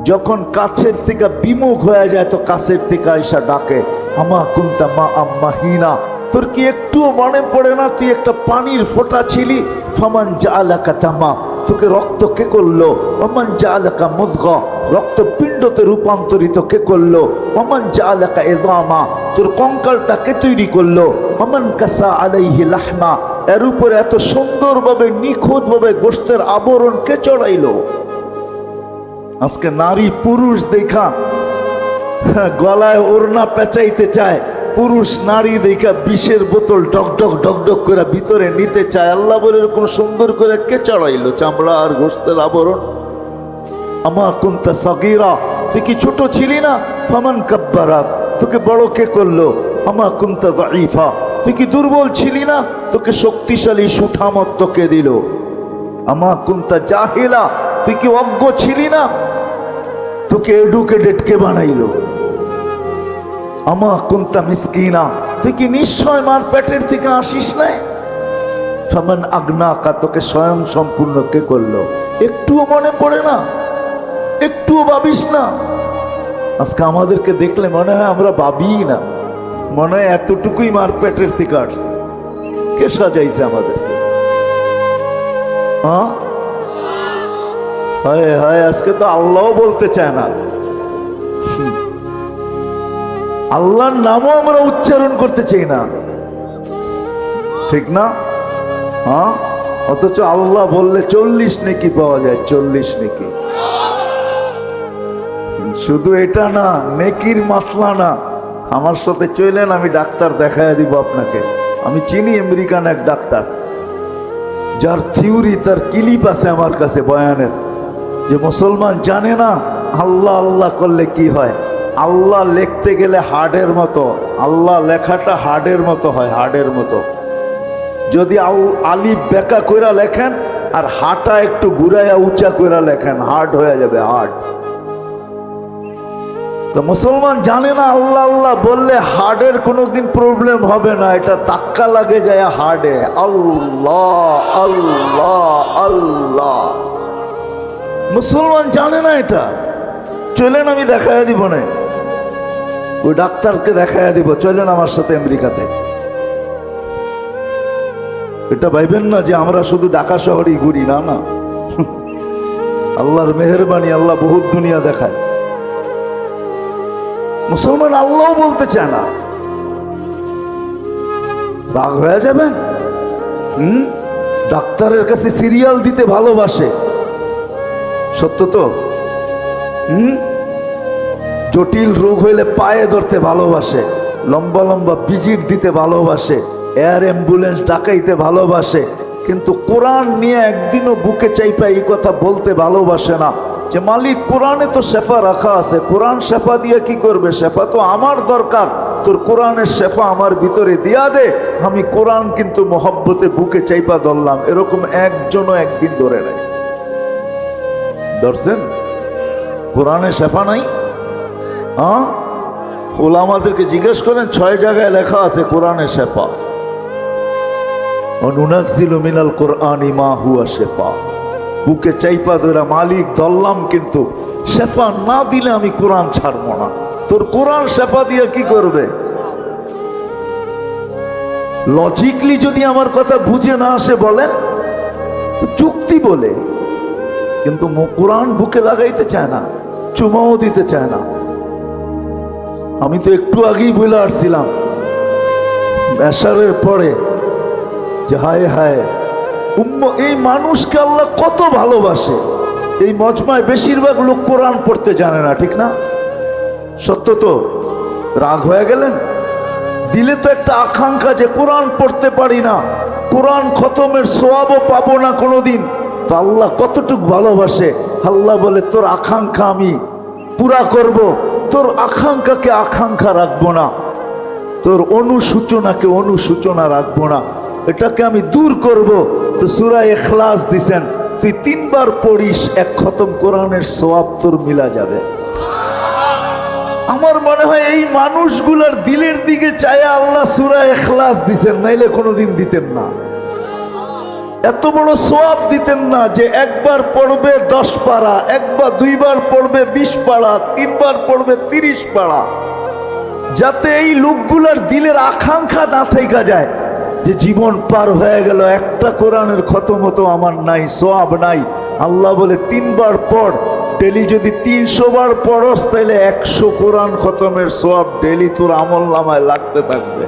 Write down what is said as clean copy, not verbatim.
যখন কাছের থেকে বিমুখ হয়ে যায় তো কাছের থেকে আইসা ডাকে, আমা কুনতা মা আম্মাহিনা, তোর কি একটুও মনে পড়ে না তুই একটা পানির ফোঁটা ছিলি? ফামান জাআলাকা তামা, তোকে রক্ত কে করলো? ওমান জাআলাকা মুদগা, রক্তপিণ্ডতে রূপান্তরিত কে করলো? ওমান জাআলাকা ইযামা, তোর কঙ্কালটা কে তৈরি করলো? ওমান কাসা আলাইহি লাহমা, এর উপরে এত সুন্দরভাবে নিখুঁতভাবে গোশতের আবরণ কে চড়াইলো? আজকে নারী পুরুষ দেখা গলায় ওড়না পেঁচাইতে চায়, পুরুষ নারী দেখা বিষের বোতল ডক ডক করে ভিতরে নিতে চায়। আল্লাহ বলে এরকম সুন্দর করে কে চড়াইলো চামড়া আর গোশতের আবরণ? আমা কুনতা সাগীরা, তুই কি ছোট ছিলি না? ফামান কাব্বারাক, তোকে বড় কে করলো? আমা কুনতা যায়ীফা, তুই কি দুর্বল ছিলি না? তোকে শক্তিশালী সুঠামত্ব কে দিল? আমা কুনতা জাহিলা, তুই কি অজ্ঞ ছিলি না? তোকে এডুকেটেড কে বানাইলো? আমা কুনতা মিসকিনা, তুই কি নিশ্চয় মার পেটের থেকে আসিস নাই? ফামান আগনাকা, তোকে স্বয়ং সম্পূর্ণ কে করলো? একটুও মনে পড়ে না? একটুও ভাবিস না? আজকে আমাদেরকে দেখলে মনে হয় আমরা ভাবি না, মনে হয় এতটুকুই মার পেটের থেকে আসছে। কে সাজাইছে আমাদের? হ্যাঁ, হায় হায়, আজকে তো আল্লাহ বলতে চায় না, আল্লাহর নামও আমরা উচ্চারণ করতে চাই না, ঠিক না? হ্যাঁ, অথচ আল্লাহ বললে 40 নেকি পাওয়া যায়, 40 নেকি। শুধু এটা না, নেকির মাসলা না। আমার সাথে চলেন, আমি ডাক্তার দেখায় দিব আপনাকে। আমি চিনি আমেরিকান এক ডাক্তার, যার থিওরি, তার ক্লিপ আছে আমার কাছে বয়ানের, যে মুসলমান জানে না আল্লাহ আল্লাহ করলে কি হয়। আল্লাহ লিখতে গেলে হার্ডের মতো, আল্লাহ লেখাটা হার্ডের মতো হয়, হার্ডের মতো। যদি আলিফ বেকা কইরা লেখেন আর হাটা একটু ঘুরাইয়া উঁচা কইরা লেখেন, হার্ড হয়ে যাবে, হার্ড। তো মুসলমান জানে না আল্লাহ আল্লাহ বললে হার্ডের কোনোদিন প্রবলেম হবে না, এটা ধাক্কা লাগে যায় হার্ডে। আল্লাহ আল্লাহ আল্লাহ, মুসলমান জানে না এটা। চলেন আমি দেখাইয়া দিব না, ওই ডাক্তারকে দেখাইয়া দিব, চলেন আমার সাথে আমেরিকাতে। এটা ভাইবেন না যে আমরা শুধু ঢাকা শহরেই ঘুরি, না না, আল্লাহর মেহেরবানি, আল্লাহ বহুত দুনিয়া দেখায়। মুসলমান আল্লাহ বলতে চায় না, রাগ হয়ে যাবেন। ডাক্তারের কাছে সিরিয়াল দিতে ভালোবাসে, সত্য তো। জটিল রোগ হইলে পায়ে ধরতে ভালোবাসে, লম্বা লম্বা ভিজিট দিতে ভালোবাসে, এয়ার অ্যাম্বুলেন্স ডাকাইতে ভালোবাসে, কিন্তু কোরআন নিয়ে একদিনও বুকে চাইপা এই কথা বলতে ভালোবাসে না যে মালিক কোরআনে তো শেফা রাখা আছে, কোরআন শেফা দিয়ে কি করবে? শেফা তো আমার দরকার, তোর কোরআনের শেফা আমার ভিতরে দিয়া দে, আমি কোরআন কিন্তু মহব্বতে বুকে চাইপা ধরলাম। এরকম একজনও একদিন ধরে নাই, ধরছেন? কোরআনে শেফা নাই? হ্যাঁ, ওলামাদেরকে জিজ্ঞেস করেন, 6 জায়গায় লেখা আছে কোরআনে শেফা। নুনাজ্জিলু মিনাল কুরআনি মা হুয়া শিফা, বুকে চাইপা ধরে মালিক ধরলাম, কিন্তু শেফা না দিলে আমি কোরআন ছাড়বো না। তোর কোরআন শেফা দিয়ে কি করবে? লজিকলি যদি আমার কথা বুঝে না আসে বলেন তো যুক্তি বলে, কিন্তু কোরআন বুকে লাগাইতে চায় না, চুমাও দিতে চায় না। আমি তো একটু আগেই বলে আসছিলাম এশারের পরে যে হায় হায় এই মানুষকে আল্লাহ কত ভালোবাসে। এই মজমায় বেশিরভাগ লোক কোরআন পড়তে জানে না, ঠিক না? সত্য তো। রাগ হয়ে গেলেন? দিলে তো একটা আকাঙ্ক্ষা যে কোরআন পড়তে পারি না, কোরআন খতমের সওয়াবও পাবো না কোনোদিন। তো আল্লাহ কতটুকু ভালোবাসে। আল্লাহ বলে তোর আকাঙ্ক্ষা আমি পুরা করব, তোর আকাঙ্ক্ষাকে আকাঙ্ক্ষা রাখবো না, তোর অনুসূচনাকে অনুসূচনা রাখবো না, এটাকে আমি দূর করব। তো সূরা ইখলাস দিছেন, তুই 3 বার পড়িস, 1 খতম কোরআনের সওয়াব তোর মিলা যাবে। আমার মনে হয় এই মানুষগুলার দিলের দিকে চায় আল্লাহ সূরা ইখলাস দিছেন, নাইলে কোনোদিন দিতেন না। এত বড় সওয়াব দিতেন না যে একবার পড়বে 10 পারা, একবার দুইবার পড়বে 20 পারা, তিনবার পড়বে 30 পারা, যাতে এই লোকগুলার দিলের আকাঙ্ক্ষা না থেকে যায় যে জীবন পার হয়ে গেল, একটা কোরআনের খতম হতো আমার নাই, সওয়াব নাই। আল্লাহ বলে 3 বার পড়, ডেলি যদি 300 বার পড়স তাহলে 100 কোরআন খতমের সওয়াব ডেলি তোর আমল নামায় লাগতে থাকবে।